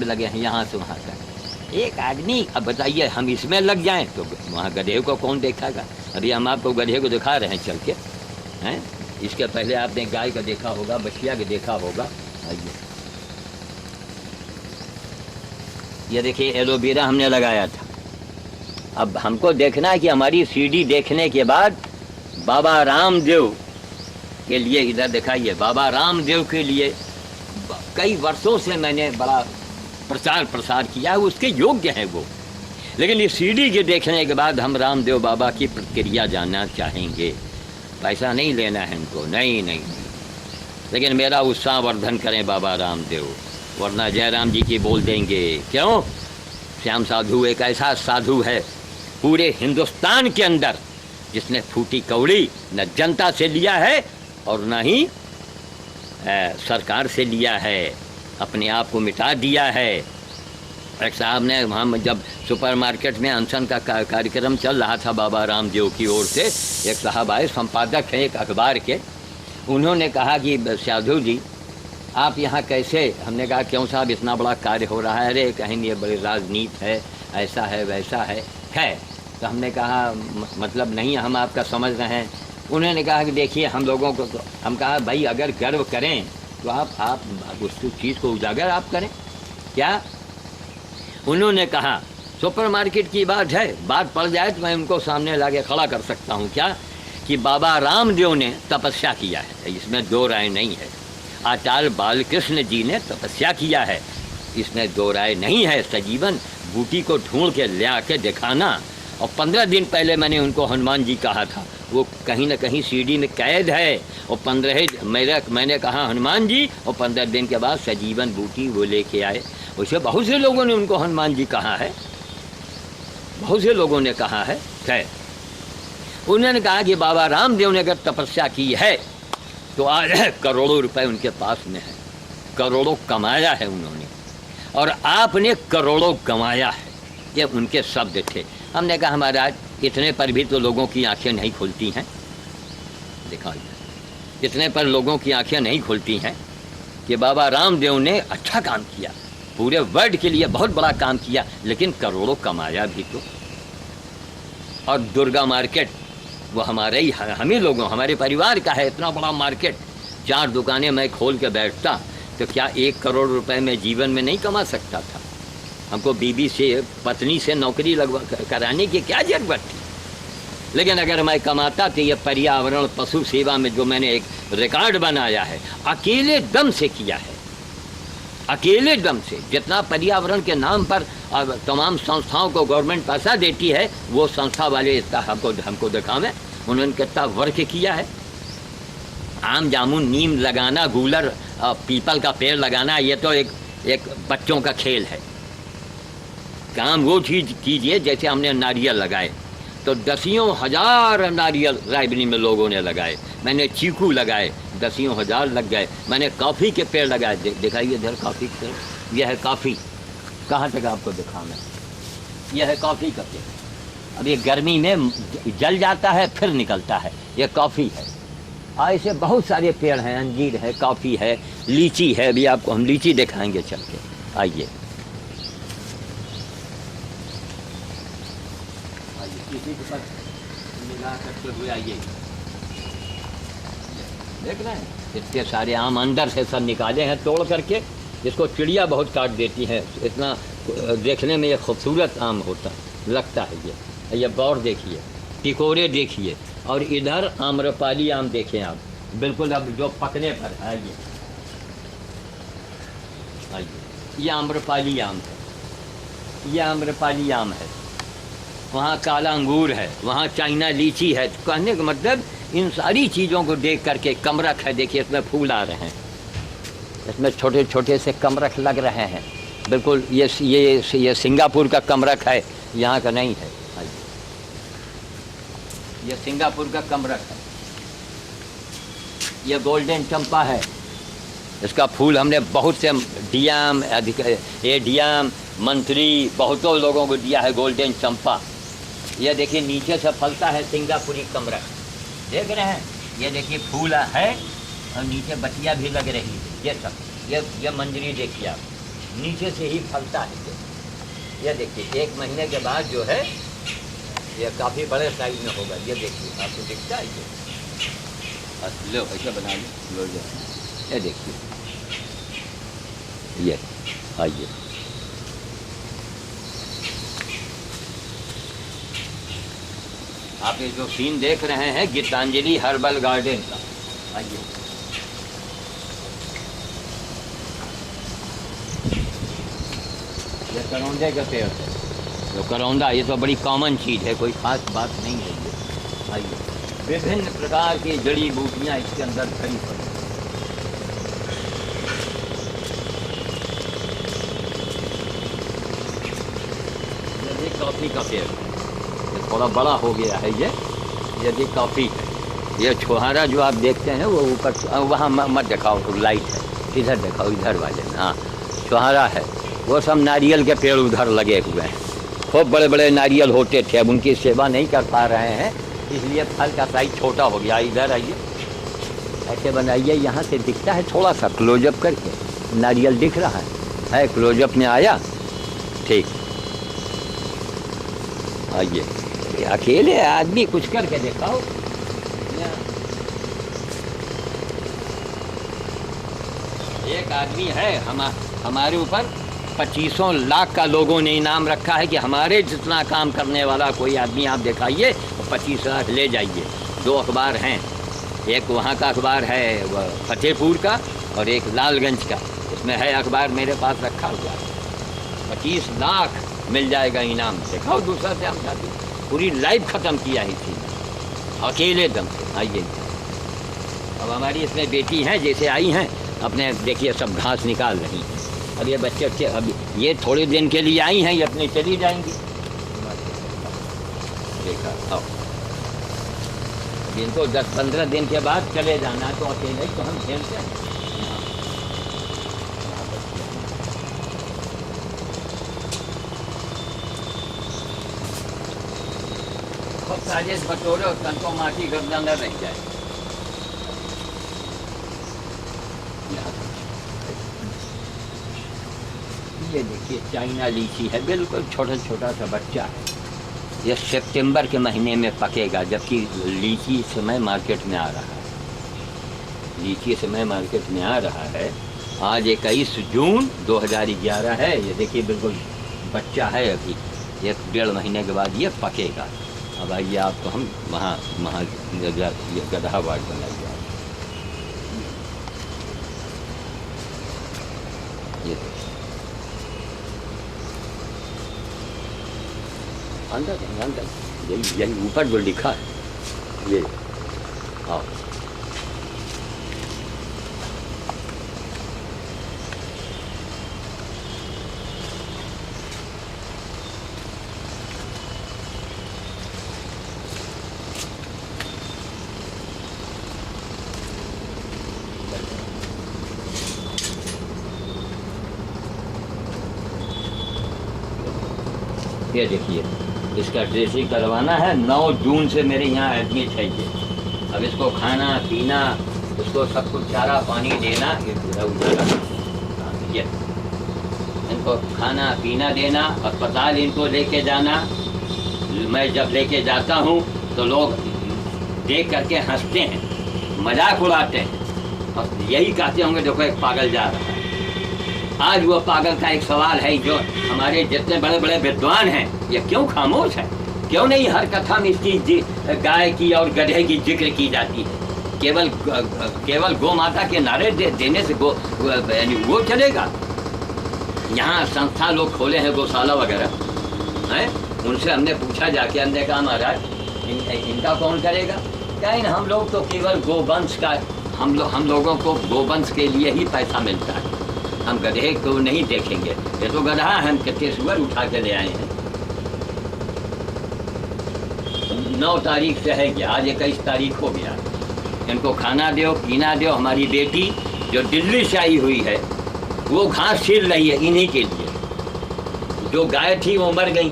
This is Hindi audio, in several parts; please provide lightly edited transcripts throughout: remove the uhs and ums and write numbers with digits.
लगे हैं यहाँ से वहाँ तक। एक आदमी, अब बताइए हम इसमें लग जाएं तो वहाँ गधे को कौन देखागा? अभी हम आपको गधे को दिखा रहे हैं चल के, हैं? इसके पहले आपने गाय का देखा होगा, बछिया का देखा होगा। आइए, ये देखिए एलोवेरा हमने लगाया था। अब हमको देखना है कि हमारी सीढ़ी देखने के बाद बाबा रामदेव के लिए, इधर दिखाइए, बाबा रामदेव के लिए कई वर्षों से मैंने बड़ा प्रचार प्रसार किया है, उसके योग्य है वो। लेकिन इस सीढ़ी के देखने के बाद हम रामदेव बाबा की प्रतिक्रिया जानना चाहेंगे। पैसा नहीं लेना है इनको, नहीं नहीं, लेकिन मेरा उत्साह वर्धन करें बाबा रामदेव, वरना जयराम जी की बोल देंगे। क्यों? श्याम साधु एक ऐसा साधु है पूरे हिंदुस्तान के अंदर जिसने फूटी कौड़ी न जनता से लिया है और न ही सरकार से लिया है, अपने आप को मिटा दिया है। एक साहब ने, हम जब सुपरमार्केट में अनशन का कार्यक्रम चल रहा था बाबा रामदेव की ओर से, एक साहब आए, संपादक हैं एक अखबार के, उन्होंने कहा कि साधु जी आप यहाँ कैसे? हमने कहा क्यों साहब, इतना बड़ा कार्य हो रहा है। अरे कहेंगे बड़ी राजनीति है, ऐसा है वैसा है। तो हमने कहा मतलब नहीं, हम आपका समझ रहे हैं। उन्होंने कहा कि देखिए हम लोगों को तो, हम कहा भाई अगर गर्व करें तो आप उस चीज़ को उजागर आप करें क्या? उन्होंने कहा सुपरमार्केट की बात है, बात पड़ जाए तो मैं उनको सामने लाके खड़ा कर सकता हूँ क्या, कि बाबा रामदेव ने तपस्या किया है, इसमें दो राय नहीं है। आचार्य बालकृष्ण जी ने तपस्या किया है, इसमें दो राय नहीं है। सजीवन बूटी को ढूंढ के ले आके दिखाना, और 15 दिन पहले मैंने उनको हनुमान जी कहा था, वो कहीं ना कहीं सीढ़ी में कैद है। और 15 मैंने कहा हनुमान जी, और 15 दिन के बाद सजीवन बूटी वो लेके आए। वैसे बहुत से लोगों ने उनको हनुमान जी कहा है, बहुत से लोगों ने कहा है। खैर, उन्होंने कहा कि बाबा रामदेव ने अगर तपस्या की है तो आज करोड़ों रुपए उनके पास में है, करोड़ों कमाया है उन्होंने, और आपने करोड़ों गंवाया है। ये उनके शब्द थे। हमने कहा महाराज इतने पर भी तो लोगों की आंखें नहीं खुलती हैं, दिखाइए, इतने पर लोगों की आंखें नहीं खुलती हैं कि बाबा रामदेव ने अच्छा काम किया, पूरे वर्ल्ड के लिए बहुत बड़ा काम किया, लेकिन करोड़ों कमाया भी तो। और दुर्गा मार्केट वो हमारे ही, हम ही लोगों, हमारे परिवार का है, इतना बड़ा मार्केट, 4 दुकानें मैं खोल के बैठता तो क्या 1 करोड़ रुपए में जीवन में नहीं कमा सकता था? हमको बीवी से, पत्नी से नौकरी कराने की क्या जरूरत थी? लेकिन अगर मैं कमाता तो ये पर्यावरण पशु सेवा में जो मैंने एक रिकॉर्ड बनाया है, अकेले दम से किया है, अकेले दम से। जितना पर्यावरण के नाम पर तमाम संस्थाओं को गवर्नमेंट पैसा देती है, वो संस्था वाले इसका हमको दिखावें उन्होंने कितना वर्क किया है। आम जामुन नीम लगाना, गूलर पीपल का पेड़ लगाना, ये तो एक बच्चों का खेल है। काम वो चीज़ कीजिए जैसे हमने नारियल लगाए, तो दसियों हजार नारियल रायबनी में लोगों ने लगाए। मैंने चीकू लगाए, दसियों हजार लग गए। मैंने कॉफ़ी के पेड़ लगाए, दिखाइए इधर कॉफ़ी के पेड़, यह है कॉफ़ी, कहाँ तक आपको दिखाना, यह है कॉफ़ी का पेड़। अब ये गर्मी में जल जाता है फिर निकलता है, ये कॉफ़ी है। ऐसे बहुत सारे पेड़ हैं, अंजीर है, कॉफ़ी है, लीची है। अभी आपको हम लीची दिखाएंगे चल के, आइए। इसी के साथ मिला करके हुए, आइए, देख रहे हैं इतने सारे आम अंदर से सब निकाले हैं तोड़ करके। इसको चिड़िया बहुत काट देती है, इतना देखने में ये खूबसूरत आम होता लगता है। ये बौर देखिए, टिकोरे देखिए, और इधर आम्रपाली आम देखें आप, बिल्कुल अब जो पकने पर है। आइए, ये आम्रपाली आम है, ये आम्रपाली आम है। वहाँ काला अंगूर है, वहाँ चाइना लीची है। तो कहने का मतलब इन सारी चीज़ों को देख करके, कमरख है, देखिए इसमें फूल आ रहे हैं, इसमें छोटे छोटे से कमरख लग रहे हैं। बिल्कुल ये सिंगापुर का कमरख है, यहाँ का नहीं है। ये सिंगापुर का कमरख है, ये गोल्डन चंपा है। इसका फूल हमने बहुत से डीएम, एडीएम, मंत्री, बहुतों लोगों को दिया है, गोल्डन चंपा। ये देखिए नीचे से फलता है सिंगापुरी कमरख, देख रहे हैं? ये देखिए फूल है और नीचे बतिया भी लग रही है। ये सब ये मंजरी देखिए आप, नीचे से ही फलता है। ये देखिए 1 महीने के बाद जो है ये काफ़ी बड़े साइज में होगा। ये देखिए आपको दिखता है ये, लो ऐसा बना लो ये देखिए, ये आइए आप ये जो सीन देख रहे हैं गीतांजलि हर्बल गार्डन का, आइए ये करौंदे का पेड़ है। तो करौंदा ये तो बड़ी कॉमन चीज़ है, कोई खास बात नहीं है ये। आइए विभिन्न प्रकार की जड़ी बूटियाँ इसके अंदर भरी पड़ी। ये कॉफ़ी का पेड़, ये थोड़ा बड़ा हो गया है ये कॉफ़ी है। ये छुहारा जो आप देखते हैं वो ऊपर, वहाँ मत दिखाओ, लाइट है, इधर दिखाओ, इधर वाले में, हाँ छुहारा है। वो सब नारियल के पेड़ उधर लगे हुए हैं, खूब बड़े बड़े नारियल होते थे, अब उनकी सेवा नहीं कर पा रहे हैं, इसलिए फल का साइज छोटा हो गया। इधर आइए, ऐसे बनाइए, यहाँ से दिखता है थोड़ा सा क्लोजअप करके, नारियल दिख रहा है क्लोजअप में आया, ठीक। आइए अकेले आदमी कुछ करके दिखाओ। एक आदमी है हमारे ऊपर 25 लाख का लोगों ने इनाम रखा है कि हमारे जितना काम करने वाला कोई आदमी आप दिखाइए, 25 लाख ले जाइए। 2 अखबार हैं, एक वहाँ का अखबार है फतेहपुर का और एक लालगंज का, उसमें है अखबार मेरे पास रखा हुआ है। 25 लाख मिल जाएगा इनाम, दिखाओ दूसरा से हम चाहते, पूरी लाइफ ख़त्म किया ही थी अकेले दम से। आइए अब हमारी इसमें बेटी हैं, जैसे आई हैं अपने देखिए सब घास निकाल रही हैं। अब ये बच्चे अब ये थोड़े दिन के लिए आई हैं, ये अपने चली जाएंगी। देखा आओ, इनको 10-15 दिन के बाद चले जाना, तो अकेले तो हम खेलते हैं। खूब साजिश बटोरे और तनको माटी गर्दन न रह जाए। ये देखिए चाइना लीची है, बिल्कुल छोटा छोटा सा बच्चा है। ये सितंबर के महीने में पकेगा, जबकि लीची समय मार्केट में आ रहा है, लीची समय मार्केट में आ रहा है। आज 21 जून 2011 है। ये देखिए बिल्कुल बच्चा है, अभी 1-1.5 महीने के बाद ये पकेगा। अब आइए आपको हम वहाँ गधा वार्ड बनाइए। ये अंदर यही ऊपर जो लिखा है ये, हाँ ये देखिए इसका ड्रेसिंग करवाना है। 9 जून से मेरे यहाँ एडमिट है ये। अब इसको खाना पीना, इसको सब कुछ चारा पानी देना, ये इनको खाना पीना देना, अस्पताल इनको लेके जाना। मैं जब लेके जाता हूँ तो लोग देख करके हंसते हैं, मजाक उड़ाते हैं और यही कहते होंगे देखो एक पागल जा रहा है। आज वो पागल का एक सवाल है, जो हमारे जितने बड़े बड़े विद्वान हैं ये क्यों खामोश है? क्यों नहीं हर कथा में इसकी गाय की और गधे की जिक्र की जाती है? केवल गौ माता के नारे देने से वो चलेगा? यहाँ संस्था लोग खोले हैं, गौशाला वगैरह हैं, उनसे हमने पूछा जाके, हमने कहा महाराज इनका कौन करेगा? क्या हम लोग तो केवल गोवंश का, हम लोगों को गोवंश के लिए ही पैसा मिलता है, हम गधे को नहीं देखेंगे। ये तो गधा है, हम कितने सुअर उठा के ले आए हैं। 9 तारीख से है, आज 21 तारीख हो गया। इनको खाना दो पीना दो। हमारी बेटी जो दिल्ली से आई हुई है वो घास छील रही है इन्हीं के लिए। जो गाय थी वो मर गई,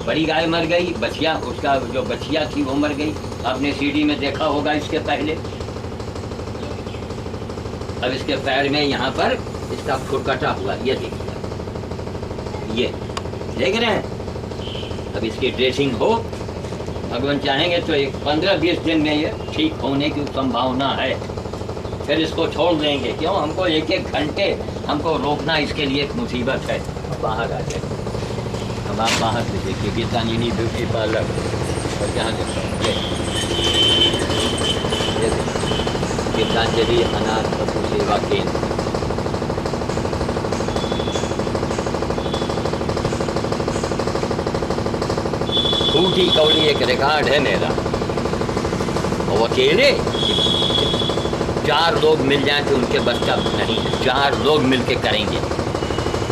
बड़ी गाय मर गई, बछिया उसका जो बछिया थी वो मर गई। आपने सीडी में देखा होगा इसके पहले। अब इसके पैर में यहाँ पर इसका खुरकटा हुआ, ये देखिए ये देख रहे हैं। अब इसकी ड्रेसिंग हो, भगवान चाहेंगे तो एक 15-20 दिन में ये ठीक होने की संभावना है। फिर इसको छोड़ देंगे। क्यों? हमको 1-1 घंटे हमको रोकना इसके लिए एक मुसीबत है। बाहर आ जाए। अब आप बाहर से देखिए गीतांजलि ब्यूटी पार्लर और जहाँ गीतांजलि अनाथ पशु सेवा केंद्र। टूटी कौड़ी एक रिकॉर्ड है मेरा। और अकेले 4 लोग मिल जाएं तो उनके बस का नहीं, 4 लोग मिल के करेंगे।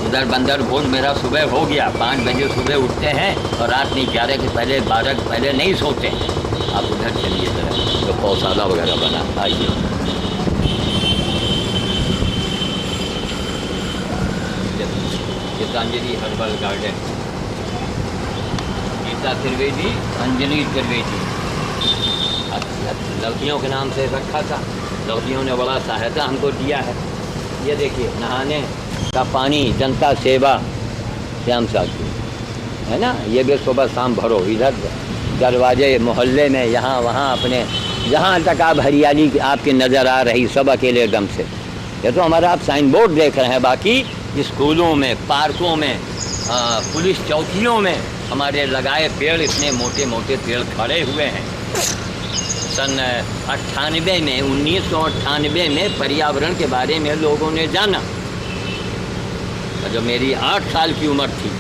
उधर बंदर भोज मेरा सुबह हो गया, 5 बजे सुबह उठते हैं और रात में 11 के पहले 12 के पहले नहीं सोते हैं। आप उधर चलिए जरा, तो पौधशाला वगैरह बना। आइए गीतांजलि हर्बल गार्डन, गीता त्रिवेदी, अंजलि त्रिवेदी। लड़कियों के नाम से रखा था, लड़कियों ने बड़ा सहायता हमको दिया है। ये देखिए नहाने का पानी, जनता सेवा, श्याम साधु है ना। ये भी सुबह शाम भरो। इधर दरवाजे मोहल्ले में यहाँ वहाँ अपने जहाँ तक आप हरियाली आपकी नज़र आ रही, सब अकेले दम से। ये तो हमारा आप साइन बोर्ड देख रहे हैं। बाकी स्कूलों में, पार्कों में, पुलिस चौकियों में हमारे लगाए पेड़, इतने मोटे मोटे पेड़ खड़े हुए हैं। सन 98 में 1998 में पर्यावरण के बारे में लोगों ने जाना। जब मेरी 8 साल की उम्र थी,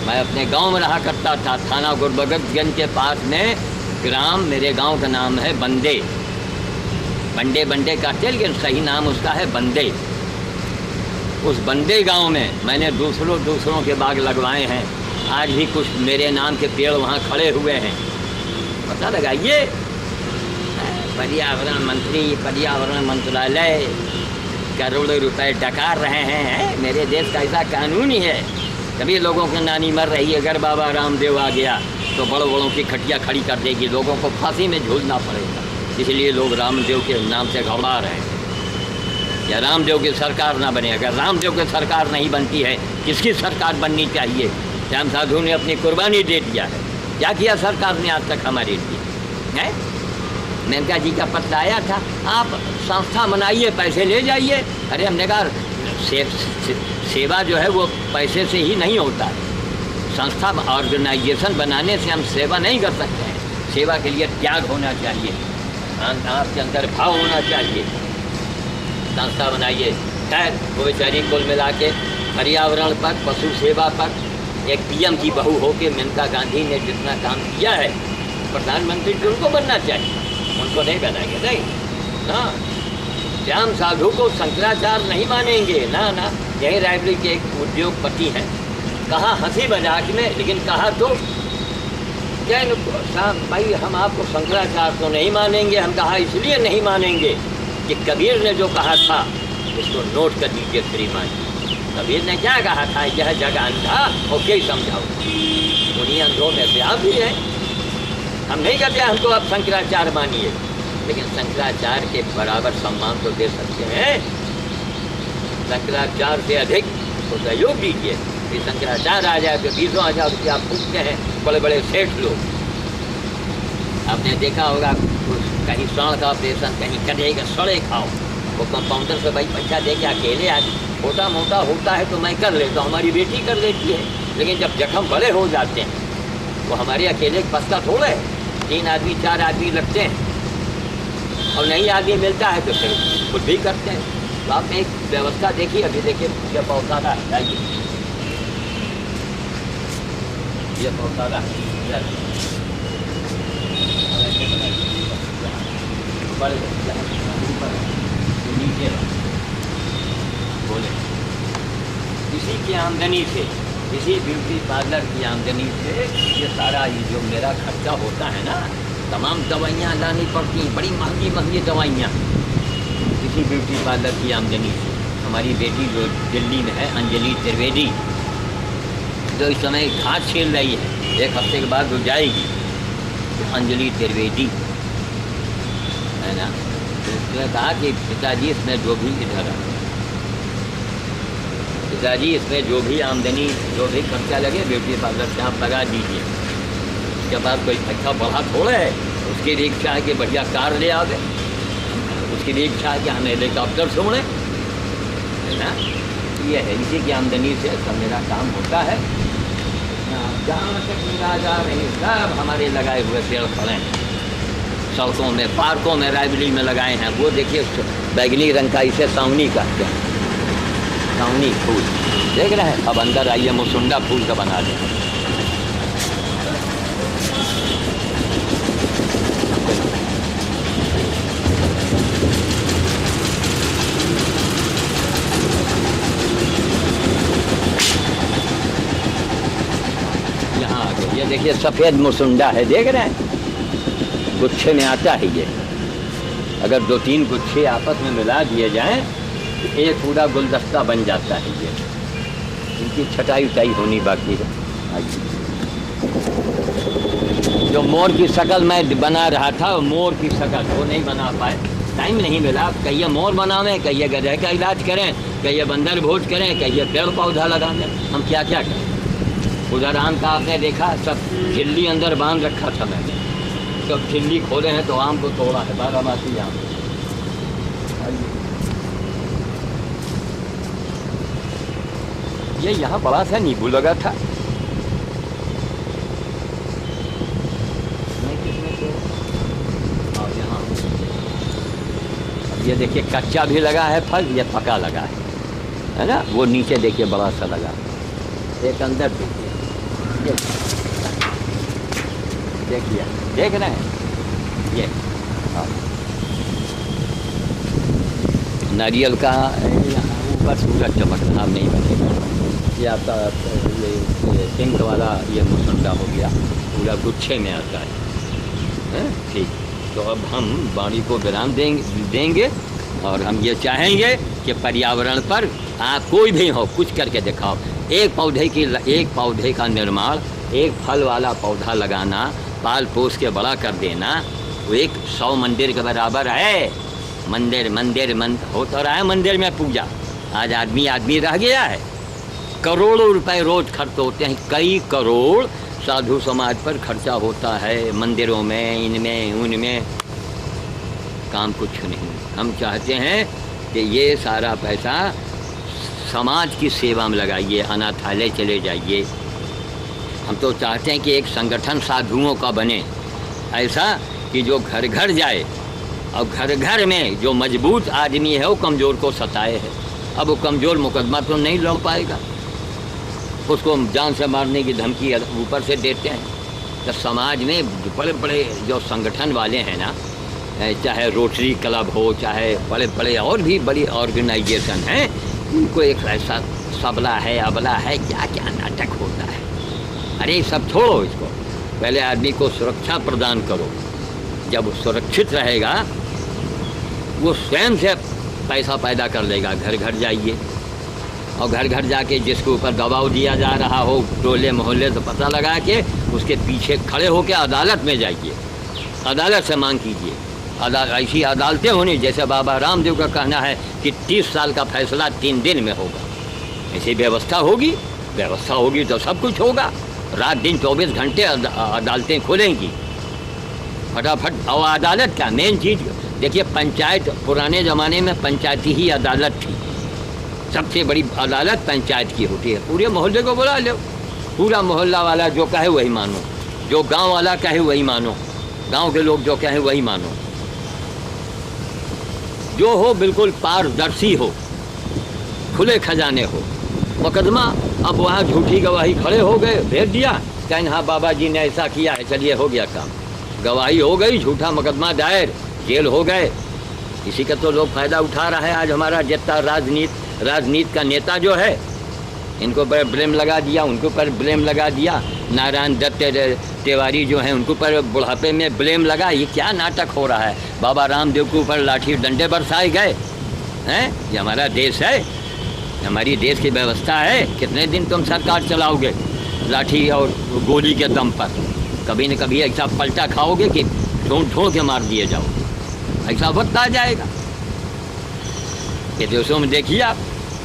मैं अपने गांव में रहा करता था, थाना गुरबगतगंज के पास में ग्राम, मेरे गांव का नाम है बंदे। बंडे कहते हैं लेकिन सही नाम उसका है बंदे। उस बंदे गांव में मैंने दूसरों के बाग लगवाए हैं। आज भी कुछ मेरे नाम के पेड़ वहाँ खड़े हुए हैं। पता लगाइए, पर्यावरण मंत्री, पर्यावरण मंत्रालय करोड़ों रुपए डकार रहे हैं। मेरे देश का ऐसा कानून ही है। कभी लोगों की नानी मर रही है, अगर बाबा रामदेव आ गया तो बड़ों की खटिया खड़ी कर देगी, लोगों को फांसी में झूलना पड़ेगा। इसलिए लोग रामदेव के नाम से घबरा रहे हैं। या रामदेव की सरकार ना बने। अगर रामदेव की सरकार नहीं बनती है, किसकी सरकार बननी चाहिए? श्याम साधु ने अपनी कुर्बानी दे दिया है। क्या किया सरकार ने आज तक हमारे लिए? है मेनका जी का पत्र आया था, आप संस्था बनाइए, पैसे ले जाइए। अरे हमने कहा सेवा जो है वो पैसे से ही नहीं होता है। संस्था ऑर्गेनाइजेशन बनाने से हम सेवा नहीं कर सकते हैं। सेवा के लिए त्याग होना चाहिए, आपके अंदर भाव होना चाहिए। संस्था बनाइए। खैर वो बेचारी कुल मिला के पर्यावरण पर, पशु सेवा पर एक पीएम की बहू होके मेनका गांधी ने जितना काम किया है, प्रधानमंत्री तो उनको बनना चाहिए, उनको नहीं बनाएंगे। नहीं ना, श्याम साधु को शंकराचार्य नहीं मानेंगे। ना ना, यही रायबरेली के एक उद्योगपति हैं, कहा हंसी मजाक में, लेकिन कहा तो क्या भाई हम आपको शंकराचार्य तो नहीं मानेंगे। हम कहा इसलिए नहीं मानेंगे कि कबीर ने जो कहा था इसको नोट कर दीजिए श्रीमान। कबीर ने क्या कहा था? यह जग अंधा और क्या समझाओ। उन्हीं अंधों में से आप भी हैं। हम नहीं कहते हमको आप शंकराचार्य मानिए, लेकिन शंकराचार्य के बराबर सम्मान तो दे सकते हैं। शंकराचार्य से अधिक तो सहयोग दीजिए। फिर शंकराचार्य आ जाए तो 20,000 रुपया आप पूछते हैं बड़े बड़े सेठ लोग। आपने देखा होगा कहीं स्वर्ण का ऑपरेशन, कहीं करेगा सड़े खाओ, वो कंपाउंडर से भाई पैसा दे के अकेले आज छोटा मोटा होता है तो मैं कर लेता हूँ, हमारी बेटी कर लेती है। लेकिन जब जख्म बड़े हो जाते हैं वो हमारे अकेले बस का थोड़ा है, 3 आदमी 4 आदमी लगते हैं और नहीं आदमी मिलता है तो फिर खुद भी करते हैं। तो आपने एक व्यवस्था देखी, अभी देखिए ये पौधा है, ये पौधा नीचे बोले इसी की आमदनी से, इसी ब्यूटी पार्लर की आमदनी से ये सारा ये जो मेरा खर्चा होता है ना, तमाम दवाइयाँ लानी पड़ती हैं, बड़ी महंगी महंगी दवाइयाँ, इसी ब्यूटी पार्लर की आमदनी से। हमारी बेटी जो दिल्ली में है, अंजलि त्रिवेदी, जो इस समय घाट छील रही है, 1 हफ्ते के बाद वो जाएगी। तो अंजलि त्रिवेदी है ना, तो उसने कहा कि पिताजी इसमें जो भी इधर है पिताजी इसमें जो भी आमदनी जो भी खर्चा लगे ब्यूटी पार्लर से आप लगा दीजिए। उसके बाद कोई पैसा बढ़ा थोड़ा है, उसकी भी इच्छा है कि बढ़िया कार ले आवे, उसकी भी इच्छा है कि हम हेलीकॉप्टर से उड़ें, है ना। ये है, इसी की आमदनी से सब मेरा काम होता है। जहाँ तक मेरा जा रही सब हमारे लगाए हुए पेड़ खड़े हैं, सड़कों में, पार्कों में, रायबली में लगाए हैं। वो देखिए बैगनी रंग का, इसे सावनी कहते हैं, सावनी फूल देख रहे हैं। अब अंदर आइए, मुसुंडा फूल का बना दें। यहाँ आ गए, ये देखिए सफ़ेद मुसुंडा है, देख रहे हैं, गुच्छे में आता है ये। अगर 2-3 गुच्छे आपस में मिला दिए जाएं तो एक पूरा गुलदस्ता बन जाता है ये। इनकी छटाई उटाई होनी बाकी है। जो मोर की शक्ल मैं बना रहा था, मोर की शक्ल वो नहीं बना पाए, टाइम नहीं मिला। कहिए मोर बनावें, कहिए गधे का इलाज करें, कहिए बंदर भोज करें, कहिए पेड़ पौधा लगा दें, हम क्या क्या करें। उधर आम का आपने देखा, सब झिल्ली अंदर बांध रखा था मैंने, सब झिल्ली खोले हैं तो आम को तोड़ा है, बारामासी आम। ये यहाँ बड़ा सा नींबू लगा था, और यहाँ ये देखिए कच्चा भी लगा है फल, ये पका लगा है ना। वो नीचे देखिए बड़ा सा लगा, एक अंदर देखिए, देखिए देख रहे हैं ये। नारियल का यहाँ ऊपर सूरज चमक रहा, नहीं बनेगा। ये आपका ये पिंक वाला ये मुसुंडा हो गया, पूरा गुच्छे में आता है। ठीक, तो अब हम वाणी को विराम देंगे और हम ये चाहेंगे कि पर्यावरण पर आप कोई भी हो कुछ करके दिखाओ। एक पौधे का निर्माण, एक फल वाला पौधा लगाना, पाल पोस के बड़ा कर देना, वो 100 मंदिर के बराबर है। मंदिर हो तो रहा है, मंदिर में पूजा। आज आदमी रह गया है, करोड़ों रुपए रोज खर्च होते हैं, कई करोड़ साधु समाज पर खर्चा होता है, मंदिरों में, इनमें उनमें, काम कुछ नहीं। हम चाहते हैं कि ये सारा पैसा समाज की सेवा में लगाइए, अनाथालय चले जाइए। हम तो चाहते हैं कि एक संगठन साधुओं का बने, ऐसा कि जो घर घर जाए और घर घर में जो मजबूत आदमी है वो कमज़ोर को सताए है। अब वो कमज़ोर मुकदमा तो नहीं लड़ पाएगा, उसको जान से मारने की धमकी ऊपर से देते हैं। तो समाज में बड़े बड़े जो संगठन वाले हैं ना, चाहे रोटरी क्लब हो, चाहे बड़े बड़े और भी बड़ी ऑर्गेनाइजेशन हैं, उनको एक ऐसा सबला है, अबला है, क्या क्या नाटक होता है। अरे सब छोड़ो, इसको पहले आदमी को सुरक्षा प्रदान करो। जब वो सुरक्षित रहेगा वो स्वयं से पैसा पैदा कर लेगा। घर घर जाइए और घर घर जाके जिसके ऊपर दबाव दिया जा रहा हो, टोले मोहल्ले से पता लगा के उसके पीछे खड़े होकर अदालत में जाइए, अदालत से मांग कीजिए। ऐसी अदालतें होनी जैसे बाबा रामदेव का कहना है कि 30 साल का फैसला 3 दिन में होगा। ऐसी व्यवस्था होगी तो सब कुछ होगा। रात दिन 24 घंटे अदालतें खुलेंगी फटाफट। और अदालत क्या मेन चीज़ देखिए, पंचायत, पुराने ज़माने में पंचायती ही अदालत थी, सबसे बड़ी अदालत पंचायत की होती है। पूरे मोहल्ले को बुला लो, पूरा मोहल्ला वाला जो कहे वही मानो, जो गांव वाला कहे वही मानो, गांव के लोग जो कहे वही मानो, जो हो बिल्कुल पारदर्शी हो, खुले खजाने हो। मुकदमा अब वहाँ झूठी गवाही खड़े हो गए, भेज दिया, कहना हाँ बाबा जी ने ऐसा किया है, चलिए हो गया काम, गवाही हो गई, झूठा मुकदमा दायर, जेल हो गए। इसी का तो लोग फ़ायदा उठा रहा है। आज हमारा जितना राजनीति का नेता जो है, इनको पर ब्लेम लगा दिया, उनको पर ब्लेम लगा दिया। नारायण दत्त तिवारी जो हैं उनको पर बुढ़ापे में ब्लेम लगा। ये क्या नाटक हो रहा है। बाबा रामदेव के ऊपर लाठी डंडे बरसाए गए हैं। ये हमारा देश है, हमारी देश की व्यवस्था है। कितने दिन तुम सरकार चलाओगे लाठी और गोली के दम पर? कभी न कभी ऐसा पलटा खाओगे कि ढूंढ के मार दिए जाओ। ऐसा वक्त आ जाएगा। ये देशों में देखिए आप,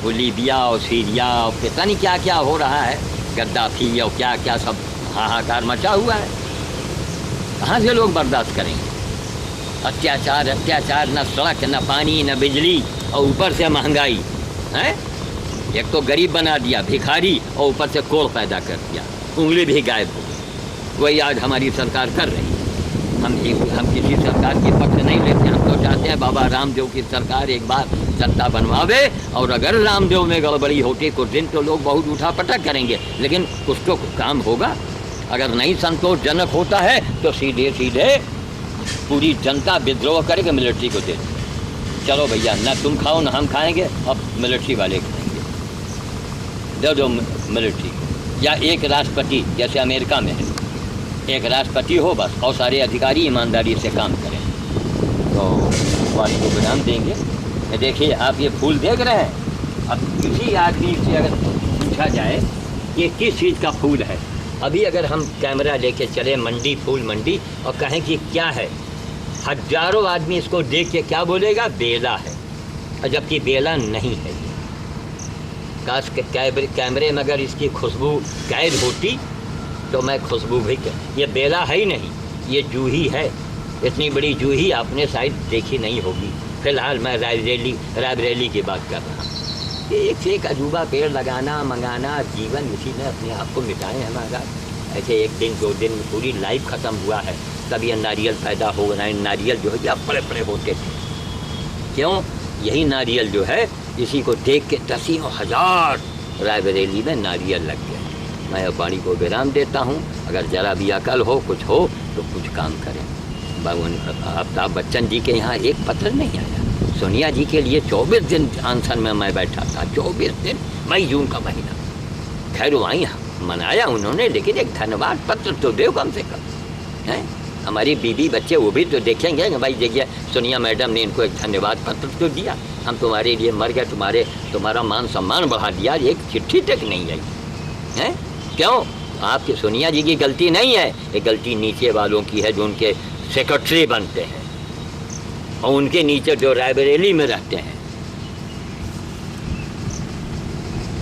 वो लीबिया और सीरिया और पता नहीं क्या क्या हो रहा है, गद्दाफी और क्या क्या सब हाहाकार मचा हुआ है। कहाँ से लोग बर्दाश्त करेंगे? अत्याचार अत्याचार, न सड़क न पानी न बिजली, और ऊपर से महंगाई है। एक तो गरीब बना दिया, भिखारी, और ऊपर से कोढ़ पैदा कर दिया, उंगली भी गायब हो गई। वही आज हमारी सरकार कर रही है। हम किसी सरकार के पक्ष नहीं लेते, हम तो चाहते हैं बाबा रामदेव की सरकार एक बार सत्ता बनवावे, और अगर रामदेव में गड़बड़ी होती कुछ दिन तो लोग बहुत उठापटक करेंगे, लेकिन कुछ तो काम होगा। अगर नहीं संतोषजनक होता है तो सीधे सीधे पूरी जनता विद्रोह करेगी, मिलिट्री को दे। चलो भैया, ना तुम खाओ ना हम खाएंगे, अब मिलिट्री वाले खाएंगे, दे दो मिलिट्री। या एक राष्ट्रपति, जैसे अमेरिका में है, एक राष्ट्रपति हो बस, और सारे अधिकारी ईमानदारी से काम करें, तो वाणी को विराम देंगे। देखिए आप ये फूल देख रहे हैं, अब किसी आदमी से अगर पूछा जाए ये किस चीज़ का फूल है, अभी अगर हम कैमरा लेके चले मंडी, फूल मंडी, और कहें कि क्या है, हजारों आदमी इसको देख के क्या बोलेगा? बेला है। और जबकि बेला नहीं है। काश कैमरे में अगर इसकी खुशबू कैद होती तो मैं खुशबू भी ये बेला है ही नहीं, ये जूही है। इतनी बड़ी जूही आपने शायद देखी नहीं होगी। फिलहाल मैं रायबरेली की बात कर रहा हूँ। ये एक से एक अजूबा पेड़ लगाना मंगाना, जीवन इसी ने अपने आप को मिटाए हैं महाराज। ऐसे एक दिन दो दिन में पूरी लाइफ ख़त्म हुआ है, तब ये नारियल पैदा हो रहा है। नारियल जो है अब बड़े बड़े होते थे, क्यों? यही नारियल जो है, इसी को देख के दसियों हजार रायबरेली में नारियल लग गए। मैं वाणी को विराम देता हूँ। अगर ज़रा भी अकल हो, कुछ हो तो कुछ काम करें। अमिताभ बच्चन जी के यहाँ एक पत्र नहीं आया। सोनिया जी के लिए 24 दिन आंसन में मैं बैठा था, 24 दिन, मई जून का महीना। खैर वहीं मनाया उन्होंने, लेकिन एक धन्यवाद पत्र तो दो कम से कम। हैं हमारी बीवी बच्चे वो भी तो देखेंगे कि भाई देखिए सोनिया मैडम ने इनको एक धन्यवाद पत्र तो दिया, हम तुम्हारे लिए मर गए, तुम्हारा मान सम्मान बढ़ा दिया, एक चिट्ठी तक नहीं आई है। क्यों? आपकी सोनिया जी की गलती नहीं है, ये गलती नीचे वालों की है जो उनके सेक्रेटरी बनते हैं और उनके नीचे जो रायबरेली में रहते हैं।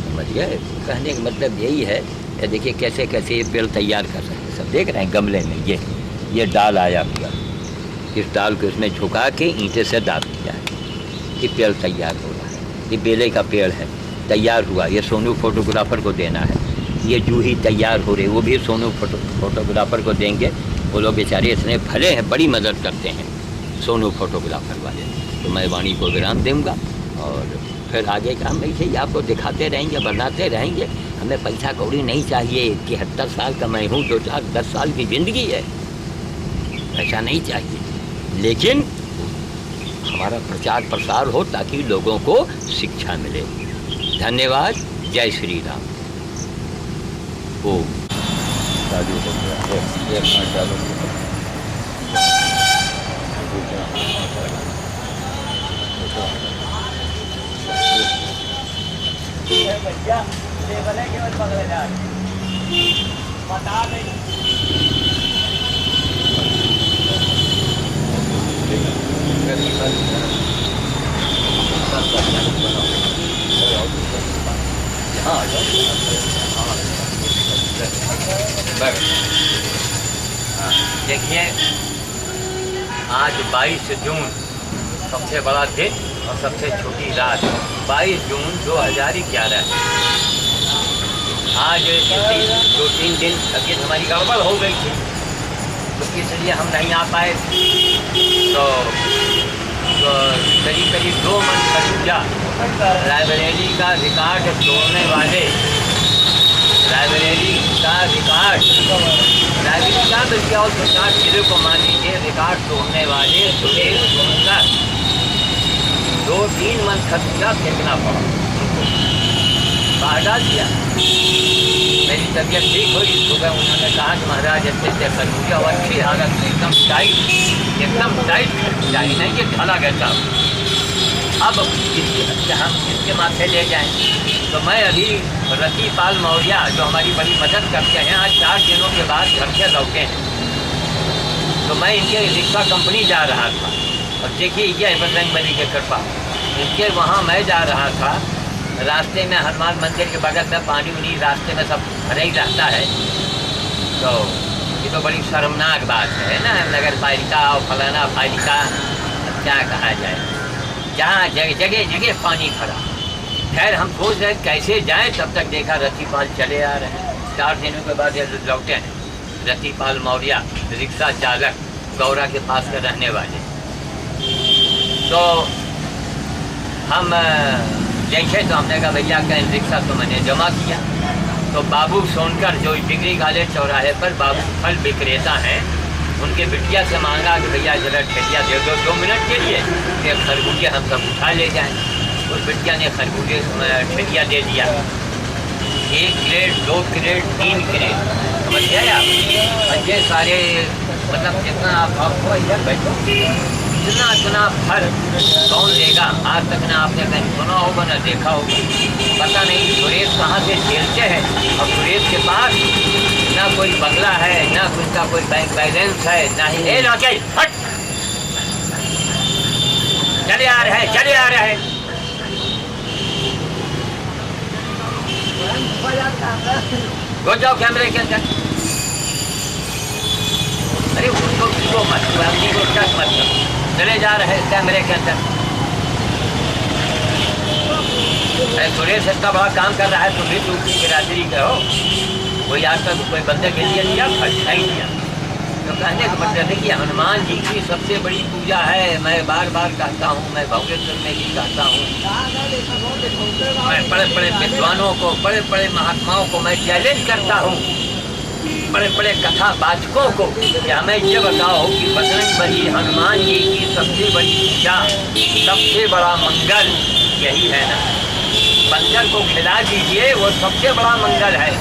समझ गए? कहने का मतलब यही है। ये देखिए कैसे कैसे ये पेड़ तैयार कर रहे हैं, सब देख रहे हैं गमले में। ये डाल आया हुआ, इस डाल को इसमें झुका के ईंटे से दाब दिया है, ये पेड़ तैयार हो रहा है। ये बेले का पेड़ है, तैयार हुआ, ये सोनू फोटोग्राफर को देना है। ये जूही तैयार हो रही, वो भी सोनू फोटोग्राफर को देंगे। वो लोग बेचारे इतने भले हैं, बड़ी मदद करते हैं सोनू फोटोग्राफर वाले। तो मैं वाणी को विराम दूँगा और फिर आगे का हम ऐसे ही आपको दिखाते रहेंगे, बनाते रहेंगे। हमें पैसा कौड़ी नहीं चाहिए। 71 साल का मैं हूँ, 10 साल की ज़िंदगी है, पैसा नहीं चाहिए, लेकिन हमारा प्रचार प्रसार हो ताकि लोगों को शिक्षा मिले। धन्यवाद। जय श्री राम। ओ चालू हो गया है, एक मिनट चालू हो गया। देखिए आज 22 जून सबसे बड़ा दिन और सबसे छोटी रात। 22 जून 2011। आज 2-3 दिन तबीयत हमारी गड़बड़ हो गई थी, तो इसलिए हम नहीं आ पाए। तो करीब 2 मन खर्चा रायबरेली का रिकॉर्ड तोड़ने वाले, रायबरेली का रिकॉर्ड और 50 किलो को मान लीजिए रिकॉर्ड तोड़ने वाले सुरेश सुंदर 2-3 मन खर्चा फेंकना पड़ा, बाहर डाल दिया। मेरी तबीयत ठीक हुई, सुबह उन्होंने कहा कि महाराज ऐसे करूँगी और अच्छी हालत में एकदम टाइट जाए नहीं कि ढला गया था। अब हम इसके माथे ले जाएं, तो मैं अभी रतिपाल मौर्य जो हमारी बड़ी मदद करते हैं, आज 4 दिनों के बाद घर से लौटे हैं। तो मैं इनके रिक्शा कंपनी जा रहा था और देखिए ये बजरंग बली की कृपा, इनके वहाँ मैं जा रहा था रास्ते में हनुमान मंदिर के बगल में पानी उनी रास्ते में सब भरे ही रहता है। तो ये तो बड़ी शर्मनाक बात है ना, नगर पालिका और फलाना पालिका, क्या कहा जाए, जहाँ जगह जगह जगह पानी खड़ा। खैर हम सोच रहे कैसे जाएं, तब तक देखा रतिपाल चले आ रहे हैं। 4 दिनों के बाद ये लौटे हैं। रतिपाल मौर्य रिक्शा चालक, गौरा के पास के रहने वाले। तो हम देखे तो हमने कहा भैया का रिक्शा तो मैंने जमा किया। तो बाबू सोनकर जो डिग्री कॉलेज चौराहे पर बाबू फल विक्रेता हैं, उनके बिटिया से मांगा कि भैया जरा ठेलिया दे दो 2 मिनट के लिए, कि खरबूजे हम सब उठा ले जाएं। उस बिटिया ने खरबूजे ठेलिया दे दिया। 1 क्रेट, 2 क्रेट, 3 क्रेट, समझ गए आप। और ये सारे मतलब जितना आपको इधर बैठो, इतना फल कौन लेगा। आज तक ना आपने कहीं सुना होगा ना देखा होगा। पता नहीं सुरेश कहाँ से झेलते हैं। और सुरेश के पास ना कोई बंगला है, ना उसका कोई बैंक बैलेंस है, ना ही हट चले आ रहे हैं, चले आ रहे हैं। घुस जाओ कैमरे के अंदर। अरे उसको मत, आदमी को टच मत करो। चले जा रहे हैं कैमरे के अंदर। अरे सुरेश इतना बड़ा काम कर रहा है, तुम भी दूसरी बिरादरी का हो। कोई आज तक कोई बंदे के लिए दिया, खर्च नहीं दिया। तो कहने का मतलब है कि हनुमान जी की सबसे बड़ी पूजा है। मैं बार बार कहता हूँ, मैं भोगेश्वर में भी कहता हूँ, मैं बड़े बड़े विद्वानों को, बड़े बड़े महात्माओं को मैं चैलेंज करता हूँ, बड़े बड़े कथावाचकों को, कि हमें ये बताओ कि बजरंगबली हनुमान जी की सबसे बड़ी पूजा, सबसे बड़ा मंगल यही है ना। बंदर को खिला दीजिए, वो सबसे बड़ा मंगल है।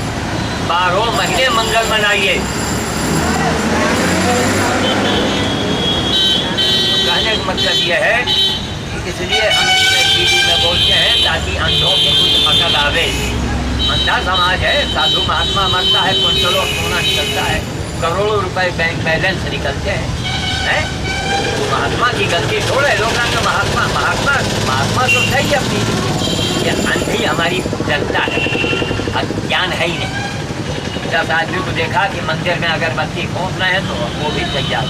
12 महीने मंगल मनाइए। कहने का मतलब ये है कि इसलिए हम टीवी में बोलते हैं ताकि अंधों की कुछ अकल आवे। अंधा समाज है, साधु महात्मा मरता है, कुंटलों सोना निकलता है, करोड़ों रुपए बैंक बैलेंस निकलते हैं। तो महात्मा की गलती थोड़े, लोग का महात्मा महात्मा महात्मा तो सही अपनी, ये अंधी हमारी जनता है, ज्ञान है ही नहीं। 10 आदमी को देखा कि मंदिर में अगरबत्ती फूंकना है तो वो भी तैयार।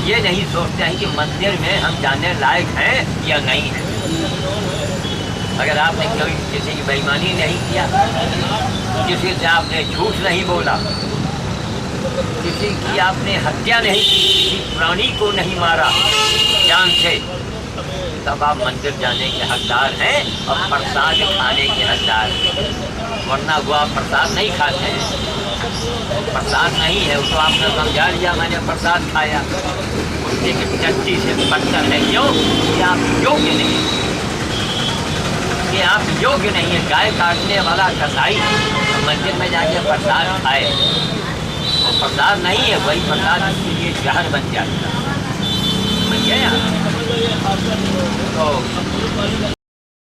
ये नहीं सोचते हैं कि मंदिर में हम जाने लायक हैं या नहीं है। अगर आपने कोई किसी की बेईमानी नहीं किया, किसी से आपने झूठ नहीं बोला, किसी की आपने हत्या नहीं की, किसी प्राणी को नहीं मारा जान से, तब आप मंदिर जाने के हकदार हैं और प्रसाद खाने के हकदार हैं। वरना वो आप प्रसाद नहीं खाते हैं, प्रसाद नहीं है, उसको आपने समझा लिया मैंने प्रसाद खाया, उसके चट्टी से पत्थर है। क्यों? कि आप योग्य नहीं, कि आप योग्य नहीं है। गाय काटने वाला कसाई मंदिर में जाके प्रसाद खाए, और प्रसाद नहीं है, वही प्रसाद उसके लिए जहर बन जाता है। समझ गए आप? तो